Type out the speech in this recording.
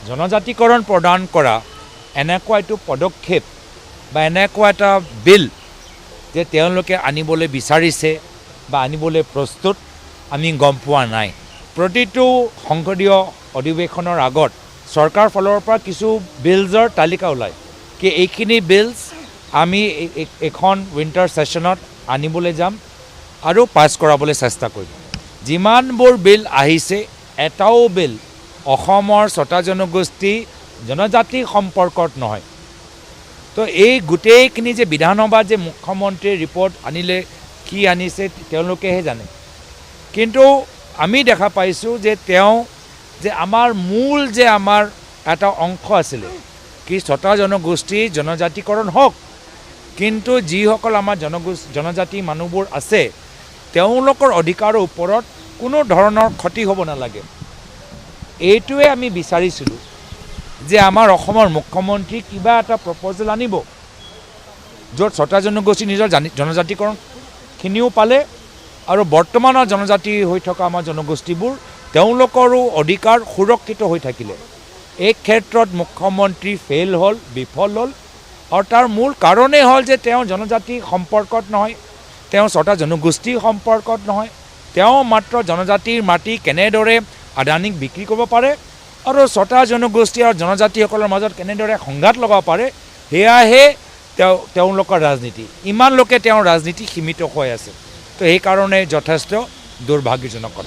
জনজাতিকৰণ প্ৰদান কৰা এনেকুৱা এটো পদক্ষেপ বা এনেকুৱা এটা বিল যে তেওঁলোকে আনিবলৈ বিচাৰিছে বা আনিবলৈ প্ৰস্তুত আমি গম পোৱা নাই। প্ৰতিটো সংসদীয় অধিৱেশনৰ আগত চৰকাৰ ফালৰ পৰা কিছু বিলছৰ তালিকা ওলায় কি এইখিনি বিলছ আমি এখন উইণ্টাৰ ছেছনত আনিবলৈ যাম আৰু পাছ কৰাবলৈ চেষ্টা কৰিম। যিমানবোৰ বিল আহিছে এটাও বিল অসমৰ ছটা জনগোষ্ঠী জনজাতি সম্পৰ্কত নহয়। তো এই গোটেইখিনি যে বিধানসভাত যে মুখ্যমন্ত্ৰীৰ ৰিপৰ্ট আনিলে কি আনিছে তেওঁলোকেহে জানে। কিন্তু আমি দেখা পাইছোঁ যে তেওঁ যে আমাৰ মূল যে আমাৰ এটা অংশ আছিলে কি ছটা জনগোষ্ঠী জনজাতিকৰণ হওক, কিন্তু যিসকল আমাৰ জনজাতি মানুহবোৰ আছে তেওঁলোকৰ অধিকাৰৰ ওপৰত কোনো ধৰণৰ ক্ষতি হ'ব নালাগে। এইটোৱে আমি বিচাৰিছিলোঁ যে আমাৰ অসমৰ মুখ্যমন্ত্ৰী কিবা এটা প্ৰপ'জেল আনিব য'ত ছটা জনগোষ্ঠী নিজৰ জনজাতিকৰণখিনিও পালে আৰু বৰ্তমানৰ জনজাতি হৈ থকা আমাৰ জনগোষ্ঠীবোৰ তেওঁলোকৰো অধিকাৰ সুৰক্ষিত হৈ থাকিলে। এই ক্ষেত্ৰত মুখ্যমন্ত্ৰী ফেইল হ'ল, বিফল হ'ল আৰু তাৰ মূল কাৰণেই হ'ল যে তেওঁ জনজাতি সম্পৰ্কত নহয়, তেওঁ ছটা জনগোষ্ঠী সম্পৰ্কত নহয়, তেওঁ মাত্ৰ জনজাতিৰ মাটি কেনেদৰে আদানীক বিক্ৰী কৰিব পাৰে আৰু ছটা জনগোষ্ঠী আৰু জনজাতিসকলৰ মাজত কেনেদৰে সংঘাত লগাব পাৰে সেয়াহে তেওঁলোকৰ ৰাজনীতি। ইমান লোকে তেওঁৰ ৰাজনীতি সীমিত হৈ আছে। তো সেইকাৰণে যথেষ্ট দুৰ্ভাগ্যজনক কথা।